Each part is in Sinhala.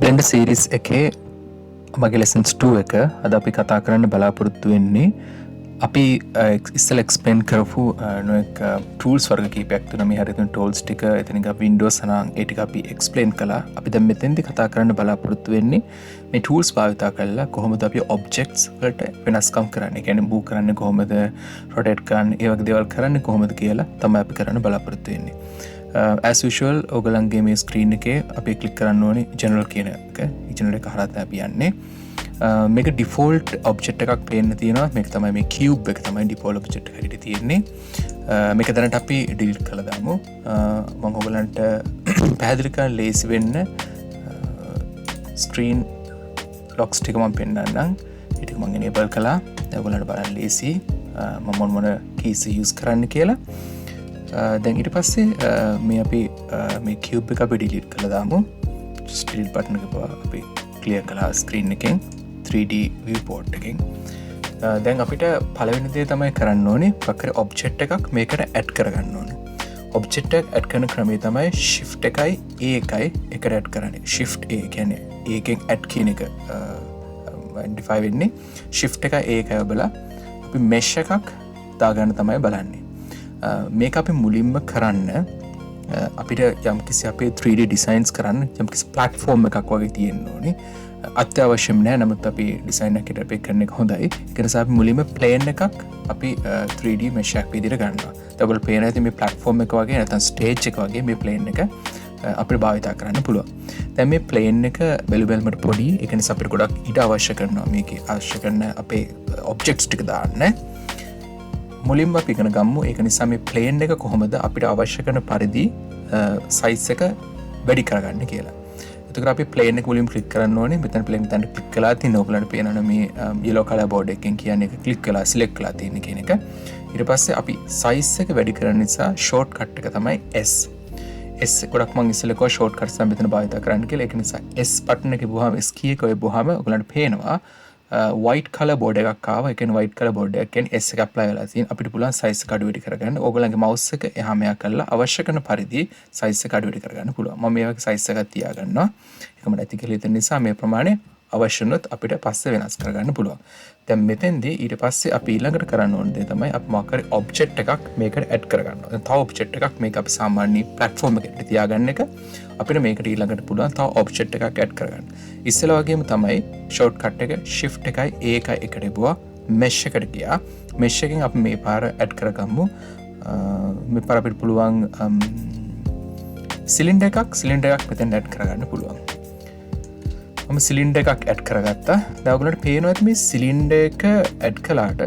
Blender series එකේ මගේ lessons 2 එක අද අපි කතා කරන්න බලාපොරොත්තු වෙන්නේ අපි ඉස්සෙල්ලා explain කරපු නොඑක tools වර්ග කීපයක් තුන මේ හරියට tools ටික එතනින් අපි Windows නම් ඒ ටික අපි explain කළා. අපි දැන් මෙතෙන්දී කතා කරන්න බලාපොරොත්තු වෙන්නේ මේ tools භාවිත කරලා කොහොමද අපි objects වලට වෙනස්කම් කරන්නේ. ඒ කියන්නේ move කරන්නේ කොහොමද, rotate කරන්නේ, ඒ වගේ දේවල් කරන්නේ කොහොමද කියලා තමයි අපි කරන්න බලාපොරොත්තු වෙන්නේ. As usual ඔයගලන්ගේ මේ ස්ක්‍රීන් එකේ අපි ක්ලික් කරන්න ඕනේ general කියන එක. general එක හරහා තමයි අපි යන්නේ. මේක default object එකක් පේන්න තියෙනවා. මේක තමයි මේ cube එක තමයි default object එක හැටියට තියෙන්නේ. මේක දැනට අපි delete කරලා දාමු. මම ඔයගලන්ට පැහැදිලි කරන්න ලේසි වෙන්න screen locks ටික මම පෙන්නන්නම්. ඒ ටික මම enable කළා. ඔයගලන්ට බලන්න ලේසි මම මොන keys use කරන්න කියලා. දැන් ඊට පස්සේ මේ අපි මේ cube එක අපි delete කරලා දාමු. just delete button එක අපි clear කළා screen එකෙන් 3D viewport එකෙන්. දැන් අපිට පළවෙනි දේ තමයි කරන්න ඕනේ මොකක් හරි object එකක් මේකට add කරගන්න ඕනේ. object එක add කරන ක්‍රමය තමයි shift එකයි a එකයි එකට add කරන්නේ. shift a කියන්නේ a එකෙන් add කියන එක identify වෙන්නේ. shift එකයි a එකයි ඔබලා අපි mesh එකක් දාගන්න තමයි බලන්නේ. මේක අපි මුලින්ම කරන්න අපිට යම්කිසි අපේ 3D designs කරන්න යම්කිසි platform එකක් වගේ තියෙන්න ඕනේ. අත්‍යවශ්‍යම නෑ, නමුත් අපි design එකකට අපි කරන එක හොඳයි. ඒක නිසා අපි මුලින්ම plane එකක් අපි 3D mesh එකක් විදිහට ගන්නවා. double plane ඇති මේ platform එක වගේ නැත්නම් stage එක වගේ මේ plane එක අපිට භාවිත කරන්න පුළුවන්. දැන් මේ plane එක බැලුවල්මට පොඩි, ඒක නිසා අපිට ගොඩක් ඉඩ අවශ්‍ය කරනවා මේකේ අවශ්‍ය කරන අපේ objects ටික දාන්න. මුලින්ම අපි ඉගෙන ගමු. ඒක නිසා මේ plane එක කොහොමද අපිට අවශ්‍ය කරන පරිදි size එක වැඩි කරගන්න කියලා. එතකොට අපි plane එක මුලින්ම click කරන්න ඕනේ. මෙතන plane එක click කළා තියෙන ඔයගලන්ට පේනවා මේ yellow color board එකෙන් කියන්නේ එක click කළා select කළා තියෙන කියන එක. ඊට පස්සේ අපි size එක වැඩි කරන්න නිසා shortcut එක තමයි S. S ගොඩක් මම ඉස්සෙල්ලා කිව්වා shortcuts නම් මෙතන භාවිත කරන්න කියලා. ඒක නිසා S button එකේ බොහාම S key එක ඔය බොහාම ඔයගලන්ට පේනවා white color board එකක් ආවා. ඒ කියන්නේ white color board එක කියන්නේ S එක apply වෙලා තියෙන. අපිට පුළුවන් size එක අඩු වැඩි කරගන්න. ඕගොල්ලන්ගේ mouse එක එහා මෙහා කරලා අවශ්‍ය කරන පරිදි size එක අඩු වැඩි කරගන්න පුළුවන්. මම මේ වගේ size එකක් තියාගන්නවා. ඒකම නැති කියලා හිතන නිසා මේ ප්‍රමාණය අවශ්‍ය වුණොත් අපිට පස්සේ වෙනස් කරගන්න පුළුවන්. දැන් මෙතෙන්දී ඊට පස්සේ අපි ඊළඟට කරන්න ඕන දේ තමයි අපි මොකක් හරි object එකක් මේකට add කරගන්නවා. දැන් තව object එකක් මේක අපි සාමාන්‍ය platform එකකට තියාගන්න එක අපිට මේකට ඊළඟට පුළුවන් තව object එකක් add කරගන්න. ඉස්සෙල්ලා වගේම තමයි shortcut එක shift එකයි a එකයි එකට එපුවා mesh එකට ගියා. mesh එකෙන් අපි මේ පාර add කරගමු. මේ පාර අපිට පුළුවන් cylinder එකක් මෙතෙන් add කරගන්න පුළුවන්. මම cylinder එකක් add කරගත්තා. දැන් ඔයගොල්ලන්ට පේනවා ඇති මේ cylinder එක add කළාට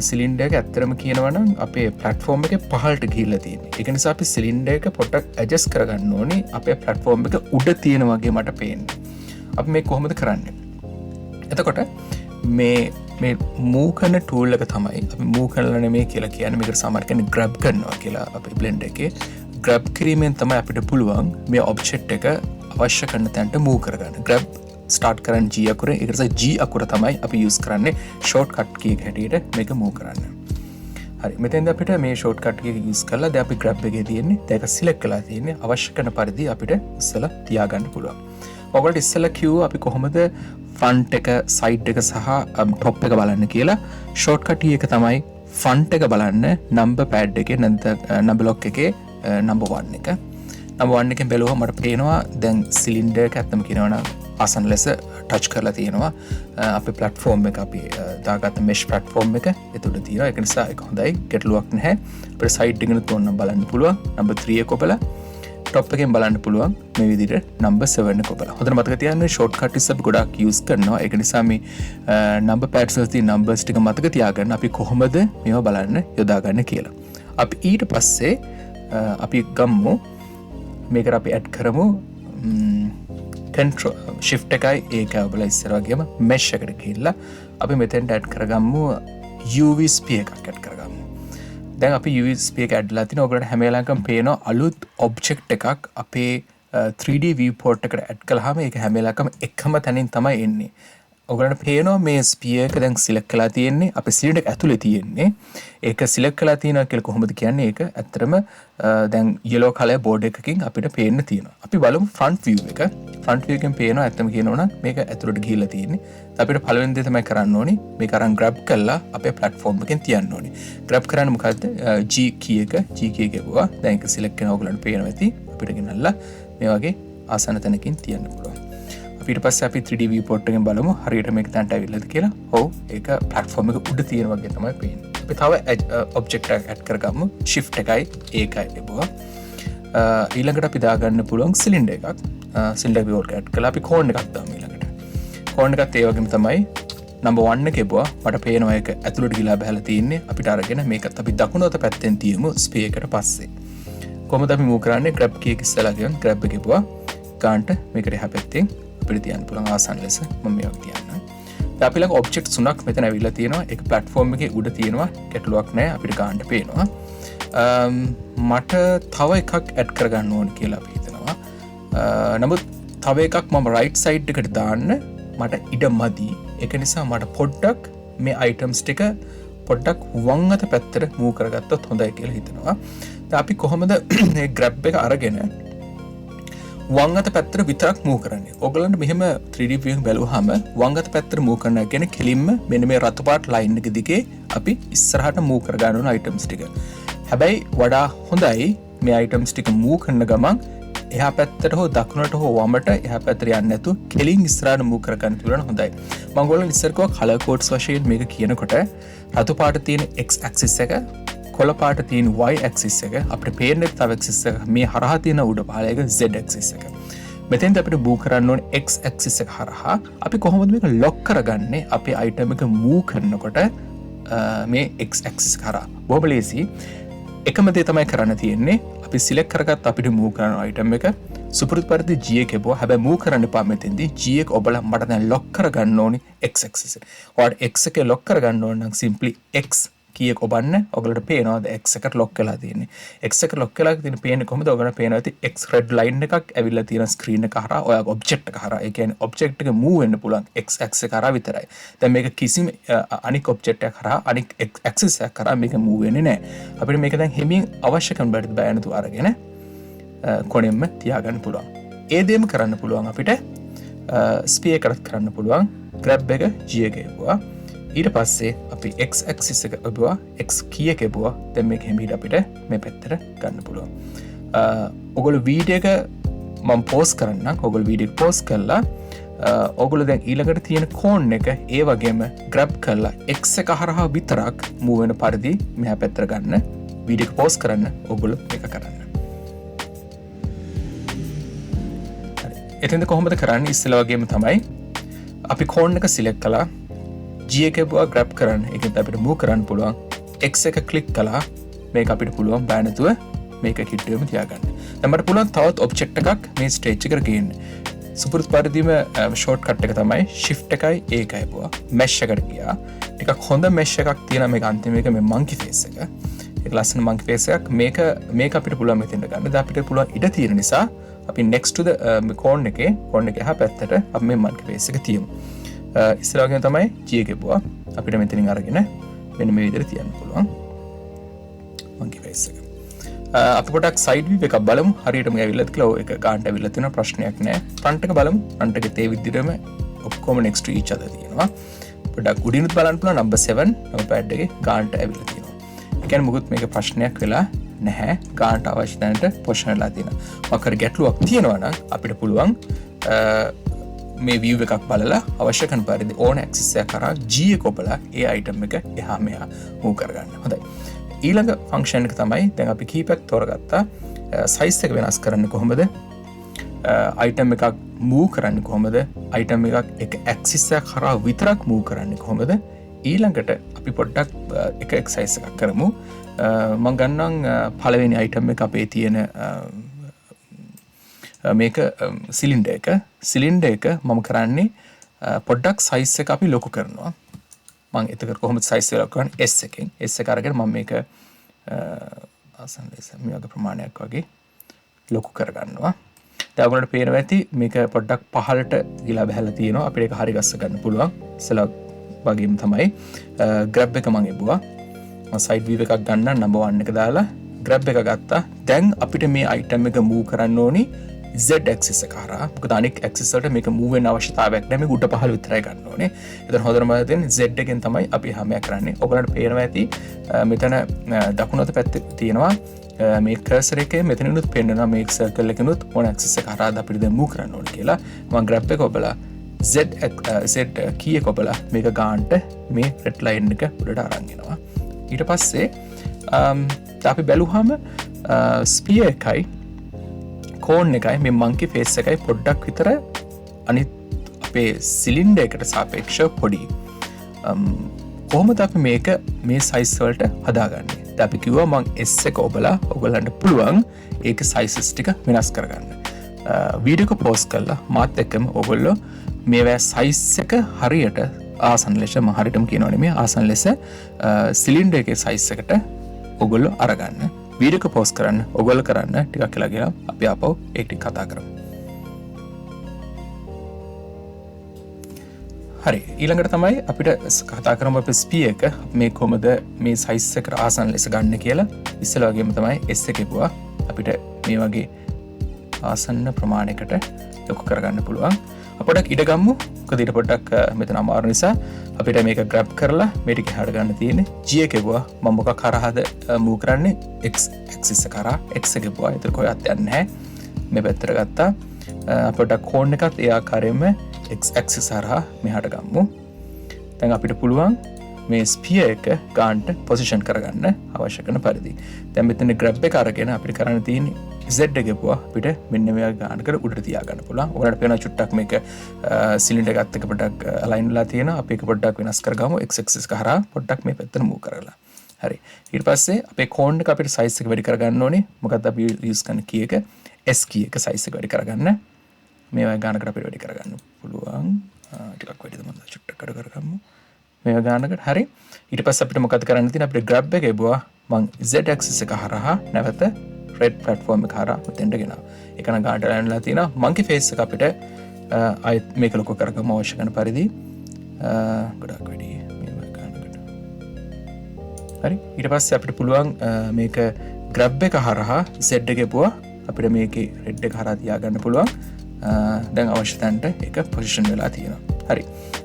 cylinder එක ඇත්තටම කියනවා නම් අපේ platform එකේ පහළට ගිහිල්ලා තියෙන්නේ. ඒක නිසා අපි cylinder එක පොඩ්ඩක් adjust කරගන්න ඕනේ අපේ platform එක උඩ තියෙන වගේ මට පේන්නේ. අපි මේ කොහොමද කරන්නේ? එතකොට මේ move කරන tool එක තමයි අපි move කරලා නෙමෙයි කියලා කියන්නේ. මේකට සාමාන්‍යයෙන් කියන්නේ grab කරනවා කියලා අපේ blender එකේ. grab කිරීමෙන් තමයි අපිට පුළුවන් මේ object එක අවශ්‍ය කරන තැනට move කරගන්න. grab start කරන්න G අකුරෙන්. ඒක නිසා G අකුර තමයි අපි use කරන්නේ shortcut key එක හැටියට මේක move කරන්න. හරි. මෙතෙන්ද අපිට මේ shortcut key එක use කරලා දැන් අපි grab එකේ තියෙන්නේ. දැන් ඒක select කරලා තියෙන්නේ. අවශ්‍ය කරන පරිදි අපිට ඉස්සලා තියාගන්න පුළුවන්. ඔයගොල්ලෝ ඉස්සලා කිව්වා අපි කොහොමද front එක, side එක සහ top එක බලන්න කියලා. shortcut key එක තමයි front එක බලන්න number pad එකේ නැත්නම් number lock එකේ number 1 එක. number 1 එකෙන් බැලුවා මට පේනවා දැන් cylinder එක ඇත්තම කියනවනම් ආසන්න ලෙස ටච් කරලා තියෙනවා. අපේ platform එක අපි දාගත්ත mesh platform එක එතකොට තියෙනවා. ඒක නිසා ඒක හොඳයි, ගැටලුවක් නැහැ. අපිට side එකෙන් තෝරන්න බලන්න පුළුවන්. number 3 එක ඔබලා top එකෙන් බලන්න පුළුවන් මේ විදිහට number 7 එක ඔබලා. හොඳට මතක තියාගන්න shortcut keys අපි ගොඩක් use කරනවා. ඒක නිසා මේ number pads වල තියෙන numbers ටික මතක තියාගන්න අපි කොහොමද මේවා බලන්න යොදාගන්න කියලා. අපි ඊට පස්සේ අපි ගම්මු මේකට අපි add කරමු control shift එකයි ඒකයි ඔබලා ඉස්සර වගේම mesh එකට ගිහිල්ලා අපි මෙතෙන්ට add කරගමු UV sphere එකක් add කරගමු. දැන් අපි UV sphere එක add ලා තිනවා. ඔයගොල්ලන්ට හැම වෙලාවකම පේනවා අලුත් object එකක් අපේ 3D viewport එකට add කළාම ඒක හැම වෙලාවකම එකම තැනින් තමයි එන්නේ. ඔයගොල්ලන්ට පේනවා මේ ස්පියර් එක දැන් සිලෙක්ට් කරලා තියෙන්නේ අපේ සිලින්ඩර් එක ඇතුලේ තියෙන්නේ. ඒක සිලෙක්ට් කරලා තියෙනවා කියලා කොහොමද කියන්නේ? ඒක ඇත්තටම දැන් yellow color board එකකින් අපිට පේන්න තියෙනවා. අපි බලමු front view එක. ෆ්‍රන්ට් view එකෙන් පේනවා ඇත්තම කියනවා නම් මේක ඇතුළට ගිහිල්ලා තියෙන්නේ. අපිට පළවෙනි දේ තමයි කරන්න ඕනේ මේක අරන් grab කරලා අපේ platform එකෙන් තියන්න ඕනේ. grab කරන්න මොකද්ද? G key එක ගිහුවා. දැන් ඒක select කරන ඕගලන්ට පේනවා ඇති. අපිට ගෙනල්ලා මේ වගේ ආසන්න තැනකින් තියන්න පුළුවන්. ඊට පස්සේ අපි 3D viewport එකෙන් බලමු හරියට මේක තැනට ඇවිල්ලාද කියලා. ඔව් ඒක platform එක උඩ තියෙන වගේ තමයි පේන්නේ. අපි තව object එකක් add කරගමු. shift එකයි ඒකයි ලැබුවා. ඊළඟට අපි දාගන්න පුළුවන් cylinder එකක්. cylinder viewport add කළා අපි cone එකක් දාමු ඊළඟට. cone එකත් ඒ වගේම තමයි number 1 එකේ බුවා මට පේනවා ඒක ඇතුළට ගිලා බහලා තියෙන්නේ. අපිට අරගෙන මේකත් අපි දකුණු අත පැත්තෙන් තියමු sphere එකට පස්සේ. කොහොමද අපි move කරන්නේ? grab key එක ඉස්සලා ගියන් grab එකේ බුවා ගන්නට මේකට එහා පැත්තෙන් අපිට තියන්න පුළුවන් ආසන්න ලෙස මම මේක තියන්නම්. දැන් අපි ළඟ ඔබ්ජෙක්ට් තුනක් මෙතන ඇවිල්ලා තියෙනවා. ඒක platform එකේ උඩ තියෙනවා. ගැටලුවක් නැහැ. අපිට ගන්න පේනවා. මට තව එකක් add කරගන්න ඕන කියලා අපි හිතනවා. නමුත් තව එකක් මම right side එකට දාන්න මට ඉඩ මදි. ඒක නිසා මට පොඩ්ඩක් මේ items ටික පොඩ්ඩක් වම් අත පැත්තට move කරගත්තොත් හොඳයි කියලා හිතනවා. දැන් අපි කොහොමද මේ grab එක අරගෙන වම් අත පැත්තට විතරක් move කරන්නේ. ඔයගලන්ට මෙහෙම 3D view එක බැලුවාම වම් අත පැත්තට move කරන්න කියන්නේ කෙලින්ම මෙන්න මේ රතු පාට line එක දිගේ අපි ඉස්සරහට move කර ගන්න ඕන items ටික. හැබැයි වඩා හොඳයි මේ items ටික move කරන ගමන් එහා පැත්තට හෝ දකුණට හෝ වමට එහා පැත්තට යන්නේ නැතුව කෙලින් ඉස්සරහට move කර ගන්න පුළුවන් හොඳයි. මම ඔයගලන්ට ඉස්සර කිව්වා color codes වශයෙන් මේක කියනකොට රතු පාට තියෙන x axis එක කොළ පාට තියෙන y axis එක අපිට පේන්නේ තව axis එක මේ හරහා තියෙන උඩ පහළ එක z axis එක. මෙතෙන්ද අපිට move කරන්න ඕනේ x axis එක හරහා. අපි කොහොමද මේක lock කරගන්නේ? අපේ item එක move කරනකොට මේ x axis කරා. බොහොම ලේසි. එකම දේ තමයි කරන්න තියෙන්නේ. අපි select කරගත්ත අපිට move කරන item එක සුපුරුදු පරිදි G එක එපුවා. හැබැයි move කරන්න එපා මෙතෙන්දී. G එක ඔබලා මට දැන් lock කරගන්න ඕනේ x axis එක. ඔයාලට x එක lock කරගන්න ඕන නම් simply x කීයක ඔබන්න ඔයගලට පේනවාද x එකට lock වෙලා තියෙන්නේ. x එක lock වෙලා තියෙන පේන්නේ කොහොමද? ඔයගලට පේනවා ඇති x red line එකක් ඇවිල්ලා තියෙන screen එක හරහා ඔයාගේ object එක හරහා. ඒ කියන්නේ object එක move වෙන්න පුළුවන් x axis එක හරහා විතරයි. දැන් මේක කිසිම අනික් object එකක් හරහා අනික් axis එකක් හරහා මේක move වෙන්නේ නැහැ. අපිට මේක දැන් හිමින් අවශ්‍ය කරන බැරිද බයනතු අරගෙන කොනෙම්ම තියාගන්න පුළුවන්. ඒ දෙයම කරන්න පුළුවන් අපිට sphere එකකට කරන්න පුළුවන්. grab එක G එක එපුවා. ඊට පස්සේ අපි x axis එක ඔබුවා x key එක එපුවා. දැන් මේක හැමීට අපිට මේ පැත්තට ගන්න පුළුවන්. ඔයගොල්ලෝ වීඩියෝ එක මම පෝස්ට් කරන්නම්. ඔයගොල්ලෝ වීඩියෝ එක පෝස්ට් කළා ඔයගොල්ලෝ දැන් ඊළඟට තියෙන කෝන් එක ඒ වගේම grab කරලා x එක හරහා විතරක් move වෙන පරිදි මෙහා පැත්තට ගන්න. වීඩියෝ එක පෝස්ට් කරන්න ඔයගොල්ලෝ මේක කරන්න. හරි. එතෙන්ද කොහොමද කරන්නේ? ඉස්සෙල්ලා වගේම තමයි අපි කෝන් එක select කළා. G එක පුවා grab කරන්න. ඒකත් අපිට move කරන්න පුළුවන්. X එක click කළා. මේක අපිට පුළුවන් බෑ නැතුව මේක කිට්ටුවෙම තියාගන්න. දැන් මට පුළුවන් තවත් object එකක් මේ stage එකට ගේන්න. සුපුරුදු පරිදිම shortcut එක තමයි shift එකයි ඒකයි පුවා mesh එකට ගියා. ටිකක් හොඳ mesh එකක් තියෙනවා මේක අන්තිම එක මේ monkey face එක. ඒක ලස්සන monkey face එකක්. මේක අපිට පුළුවන් මෙතෙන්ට ගන්න. දැන් අපිට පුළුවන් ඉඩ තියෙන නිසා අපි next to the cone එකේ එහා පැත්තට අපි මේ monkey face එක තියමු. ඉස්සරහගෙන තමයි G එක එපුවා. අපිට මෙතනින් අරගෙන මෙන්න මේ විදිහට තියන්න පුළුවන් monkey face එක. අපි පොඩක් side view එකක් බලමු. හරියටම ඇවිල්ලාද කියලා. ඔය එක ගන්නට ඇවිල්ලා තියෙන ප්‍රශ්නයක් නෑ. front එක බලමු. front එකේ තේ විදිහටම ඔක්කොම next to each other තියෙනවා. පොඩක් උඩිනුත් බලන්න පුළුවන් number 7 notepad එකේ ගන්නට ඇවිල්ලා තියෙනවා. ඒ කියන්නේ මොකුත් මේක ප්‍රශ්නයක් වෙලා නැහැ. ගන්නට අවශ්‍ය තැනට පොසිෂන් වෙලා තියෙනවා. මොකක් හරි ගැටලුවක් තියෙනවා නම් අපිට පුළුවන් මේ view එකක් බලලා අවශ්‍ය කරන පරිදි ඕන axis එක කරා G එක ඔබලා ඒ item එක එහා මෙහා move කරගන්න. හොඳයි. ඊළඟ function එක තමයි දැන් අපි කීපයක් තෝරගත්තා. size එක වෙනස් කරන්නේ කොහොමද? item එකක් move කරන්නේ කොහොමද? item එකක් එක axis එක කරා විතරක් move කරන්නේ කොහොමද? ඊළඟට අපි පොඩ්ඩක් එක exercise එකක් කරමු. මම ගන්නම් පළවෙනි item එක අපේ තියෙන මේක සිලින්ඩර් එක මම කරන්නේ පොඩ්ඩක් size එක අපි ලොකු කරනවා. මම එතකොට කොහොමද size එක ලොකු කරන්නේ? S එකෙන්. S එක අරගෙන මම මේක ආසන්න ලෙස මේ වගේ ප්‍රමාණයක් වගේ ලොකු කරගන්නවා. දැන් ඔයගොල්ලන්ට පේනවා ඇති මේක පොඩ්ඩක් පහළට ගිලා බහැලා තියෙනවා. අපිට ඒක හරි ගස්ස ගන්න පුළුවන්. ඉස්සලා වගේම තමයි grab එක මම එබුවා. මම side view එකක් ගන්න number 1 එක දාලා grab එක ගත්තා. දැන් අපිට මේ item එක move කරන්න ඕනි Z ඇක්සිස් එක හරහා. මොකද අනික් ඇක්සිස් වලට මේක මූව් වෙන්න අවශ්‍යතාවයක් නැහැ. මේක උඩ පහළ විතරයි ගන්න ඕනේ. එතන හොඳටම තියෙන Z එකෙන් තමයි අපි හැමයක් කරන්නේ. ඔයගලන්ට පේනවා ඇති මෙතන දකුණු අත පැත්තේ තියෙනවා මේ කර්සර් එකේ මෙතනිනුත් පෙන්නනවා මේ සර්කල් එකනුත් මොන ඇක්සිස් එක හරහාද අපිට දැන් මූව් කරන්න ඕනේ කියලා. මම grab එක ඔබලා Z key එක ඔබලා මේක ගන්නට මේ red line එක උඩට අරන් එනවා. ඊට පස්සේ අපි බැලුවාම ස්පියර් එකයි කෝන් එකයි මේ මංකි ෆේස් එකයි පොඩ්ඩක් විතර අනිත් අපේ සිලින්ඩර් එකට සාපේක්ෂව පොඩි. කොහොමද අපි මේක මේ සයිස් වලට හදාගන්නේ? අපි කිව්වා මං S එක ඔබලා ඔයගලන්ට පුළුවන් ඒක සයිසස් ටික වෙනස් කරගන්න. වීඩියෝ එක පෝස්ට් කරලා මාත් එක්කම ඔයගොල්ලෝ මේවා සයිස් එක හරියට ආසන්න ලෙස මම හරියටම කියනවනේ මේ ආසන්න ලෙස සිලින්ඩර් එකේ සයිස් එකට ඔයගොල්ලෝ අරගන්න. වීඩියෝ එක පෝස්ට් කරන්න ඔයගොල්ලෝ කරන්න ටිකක් කියලා ගියා අපි ආපහු ඒක ටික කතා කරමු. හරි ඊළඟට තමයි අපිට කතා කරමු අපේ ස්පියර් එක මේ කොහමද මේ සයිස් එකට ආසන්න ලෙස ගන්න කියලා. ඉස්සෙල්ලා වගේම තමයි S එක ගිහුවා අපිට මේ වගේ ආසන්න ප්‍රමාණයකට ලොකු කරගන්න පුළුවන්. අපොඩක් ඉඩ ගම්මු. මොකද ඊට පොඩ්ඩක් මෙතන අමාරු නිසා අපිට මේක grab කරලා මේ ටික හඩ ගන්න තියෙන්නේ. G එක ගිහුවා මම මොකක් කරාද move කරන්නේ x axis එක කරා x එක ගිහුවා. ඒක කොහෙවත් යන්නේ නැහැ. මේ පැත්තට ගත්තා. අපිට කෝන් එකත් ඒ ආකාරයෙන්ම x axis හරහා මෙහාට ගම්මු. දැන් අපිට පුළුවන් මේ ස්පියර් එක ගන්නට පොසිෂන් කරගන්න අවශ්‍ය කරන පරිදි. දැන් මෙතන grab එක අරගෙන අපිට කරන්න තියෙන්නේ Z එක ගිහුවා අපිට මෙන්න මේ ගන්න කර උඩට තියා ගන්න පුළුවන්. ඔයාලට පේනවා චුට්ටක් මේක සිලින්ඩර් එකත් එක්ක පොඩ්ඩක් අලයින් වෙලා තියෙනවා. අපි ඒක පොඩ්ඩක් වෙනස් කරගමු x axis එක හරහා පොඩ්ඩක් මේ පැත්තට move කරලා. හරි. ඊට පස්සේ අපේ කෝන් එක අපිට size එක වැඩි කරගන්න ඕනේ. මොකද අපි use කරන key එක S key එක size එක වැඩි කරගන්න. මේවා ගන්නකට අපිට වැඩි කරගන්න පුළුවන්. ටිකක් වැඩිද මම චුට්ටක් අඩු කරගමු. මේවා ගන්නකට හරි. ඊට පස්සේ අපිට මොකද කරන්න තියෙන්නේ අපිට grab එක එබුවා මං Z axis එක හරහා නැවත red platform එක හරහා මෙතෙන්ට ගෙනාවා. ඒක නම් ගන්නට ලෑන්ලා තියෙනවා. monkey face එක අපිට ආයෙත් මේක ලොකු කරගම අවශ්‍ය කරන පරිදි ගොඩක් වැඩි මේවා ගන්නකට. හරි. ඊට පස්සේ අපිට පුළුවන් මේක grab එක හරහා Z එක එපුවා අපිට මේකේ red එක හරහා තියාගන්න පුළුවන්. දැන් අවශ්‍ය තැනට ඒක පොසිෂන් වෙලා තියෙනවා. හරි.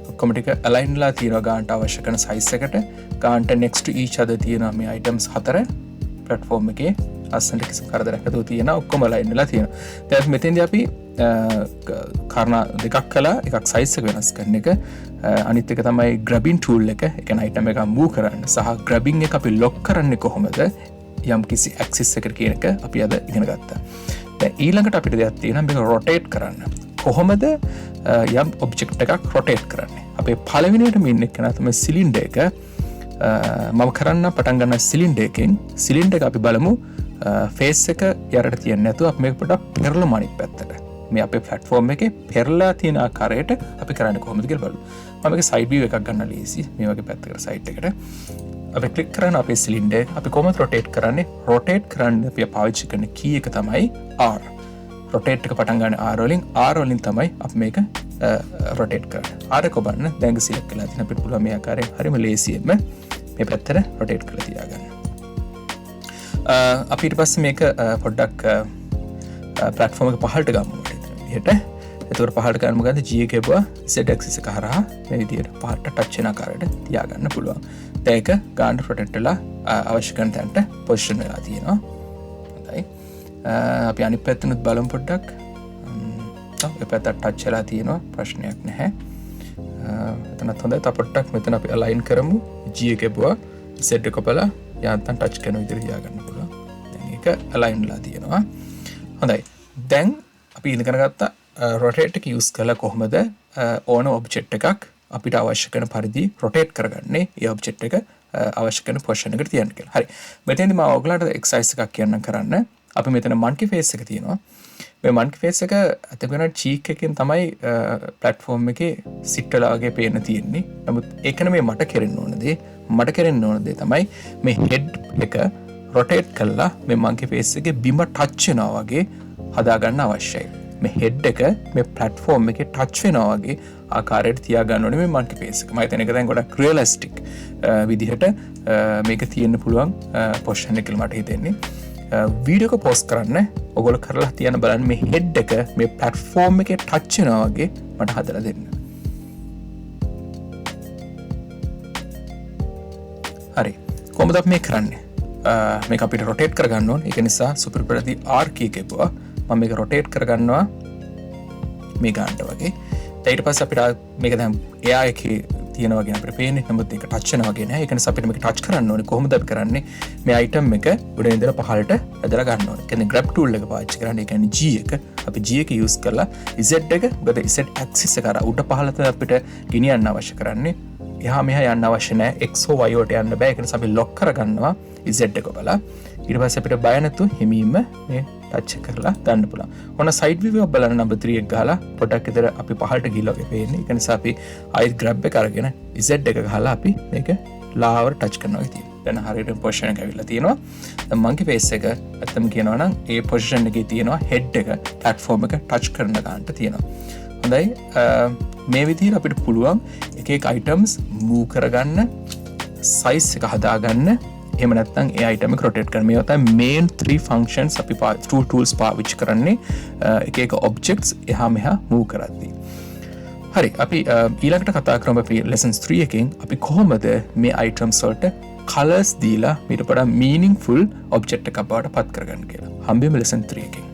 ඔක්කොම ටික align වෙලා තියෙනවා ගන්නට අවශ්‍ය කරන size එකට. ගන්නට next to each other තියෙනවා මේ items හතර platform එකේ අස්සන්ට කිසිම කරදරයක් නැතුව තියෙනවා. ඔක්කොම align වෙලා තියෙනවා. දැන් මෙතෙන්දී අපි කාරණා දෙකක් කළා. එකක් size එක වෙනස් කරන එක. අනිත් එක තමයි grabbing tool එක. ඒ කියන්නේ item එක move කරන්න සහ grabbing එක අපි lock කරන්නේ කොහොමද? යම් කිසි axis එකකට කියන එක අපි අද ඉගෙන ගත්තා. දැන් ඊළඟට අපිට දෙයක් තියෙනවා මේක rotate කරන්න. කොහොමද යම් object එකක් rotate කරන්නේ? අපේ පළවෙනියටම ඉන්න එක තමයි cylinder එක. මම කරන්න පටන් ගන්න cylinder එකෙන් cylinder එක අපි බලමු face එක යරට තියන්නේ නැතුව අපි මේක පොඩ්ඩක් පෙරලමු අනිත් පැත්තට. මේ අපේ platform එකේ පෙරලා තියෙන ආකාරයට අපි කරන්නේ කොහොමද කියලා බලමු. මම මේක side view එකක් ගන්න ලීසි. මේ වගේ පැත්තකට side එකට අපි click කරන අපේ cylinder අපි කොහොමද rotate කරන්නේ? rotate කරන්න අපි පාවිච්චි කරන key එක තමයි R. rotate එක පටන් ගන්න R වලින් R වලින් තමයි අපි මේක rotate කරන්නේ. R එක ඔබන්න දැන් select කරලා තියෙන අපිට පුළුවන් මේ ආකාරයෙන් හරිම ලේසියෙන්ම මේ පැත්තට rotate කරලා තියාගන්න. අපි ඊට පස්සේ මේක පොඩ්ඩක් platform එක පහළට ගමු විදිහට. එතකොට පහළට ගන්න මොකද G එක එපුවා Z axis එක හරහා මේ විදිහට පහළට touch වෙන ආකාරයට තියාගන්න පුළුවන්. දැන් ඒක ගන්න rotate වෙලා අවශ්‍ය කරන තැනට position වෙලා තියෙනවා. හොඳයි. අපි අනිත් පැත්තෙනුත් බලමු පොඩ්ඩක්. ඔය පැත්තට touch වෙලා තියෙනවා ප්‍රශ්නයක් නැහැ. එතනත් හොඳයි. තව පොඩ්ඩක් මෙතන අපි align කරමු. G එක එපුවා Z එක කපලා යාන්තම් touch කරන විදිහට තියාගන්න පුළුවන්. දැන් ඒක align වෙලා තියෙනවා. හොඳයි. දැන් අපි ඉගෙන ගත්තා rotate එක use කරලා කොහොමද ඕන object එකක් අපිට අවශ්‍ය කරන පරිදි rotate කරගන්නේ ඒ object එක අවශ්‍ය කරන position එකට තියන්න කියලා. හරි. මෙතෙන්දී මම ඔයගලන්ට exercise එකක් කියන්නම් කරන්න. අපි මෙතන monkey face එක තියෙනවා. මේ monkey face එක අතගෙන cheek එකෙන් තමයි platform එකේ sit වෙලා වගේ පේන්න තියෙන්නේ. නමුත් ඒක නෙමෙයි මට කරන්න ඕන දේ. මට කරන්න ඕන දේ තමයි මේ head එක rotate කරලා මේ monkey face එකේ බිම touch වෙනවා වගේ හදාගන්න අවශ්‍යයි. මේ head එක මේ platform එකේ touch වෙනවා වගේ ආකාරයට තියාගන්න ඕනේ මේ monkey face එක. මම හිතන එක දැන් ගොඩක් realistic විදිහට මේක තියෙන්න පුළුවන් position එක කියලා මට හිතෙන්නේ. වීඩියෝක පෝස්ට් කරන්න ඔගොල්ලෝ කරලා තියන බලන්න මේ හෙඩ් එක මේ ප්ලැට්ෆෝම් එකේ ටච් වෙනවා වගේ මට හදලා දෙන්න. හරි. කොහොමද අපි මේ කරන්නේ? මේක අපිට රොටේට් කරගන්න ඕන. ඒක නිසා සුපිරිපරදී R key එක එපුවා. මම මේක රොටේට් කරගන්නවා මේ ගන්නට වගේ. ඊට පස්සේ අපිට මේක දැන් එයා එකේ තියෙනවා කියන අපිට පේන්නේ. නමුත් ඒක ටච් වෙනවා වගේ නෑ. ඒක නිසා අපිට මේක ටච් කරන්න ඕනේ. කොහොමද අපි කරන්නේ? මේ අයිටම් එක උඩින් ඉඳලා පහළට ඇදලා ගන්න ඕනේ. කියන්නේ grab tool එක පාවිච්චි කරන්නේ. ඒ කියන්නේ G එක. අපි G එක use කරලා Z එක මොකද Z axis එක අර උඩ පහළට අපිට ගෙනියන්න අවශ්‍ය කරන්නේ. එහා මෙහා යන්න අවශ්‍ය නැහැ. X හෝ Y වලට යන්න බෑ. ඒක නිසා අපි lock කරගන්නවා Z එක බලලා. ඊට පස්සේ අපිට බය නැතුව හිමීම මේ ටච් කරලා ගන්න පුළුවන්. ඔන්න side view එක බලන්න number 3 එක ගහලා පොඩක් විතර අපි පහළට ගිහලා වගේ පේන්නේ. ඒක නිසා අපි ආයෙත් grab එක අරගෙන Z එක ගහලා අපි මේක ලාවර ටච් කරනවා වගේ තියෙනවා. දැන් හරියට පොසිෂන් එක ඇවිල්ලා තියෙනවා. දැන් monkey face එක ඇත්තම කියනවා නම් ඒ පොසිෂන් එකේ තියෙනවා head එක platform එක ටච් කරන ගන්නට තියෙනවා. හොඳයි. මේ විදිහට අපිට පුළුවන් එක එක items move කරගන්න, size එක හදාගන්න. එහෙම නැත්නම් ඒ item එක rotate කරන්න. මේවා තමයි main 3 functions අපි tools පාවිච්චි කරන්නේ එක එක objects එහා මෙහා move කරද්දී. හරි. අපි ඊළඟට කතා කරමු අපි lessons 3 එකෙන් අපි කොහොමද මේ items වලට colors දීලා ඊට වඩා meaningful object එකක් බවට පත් කරගන්න කියලා. හම්බෙමු lesson 3 එකෙන්.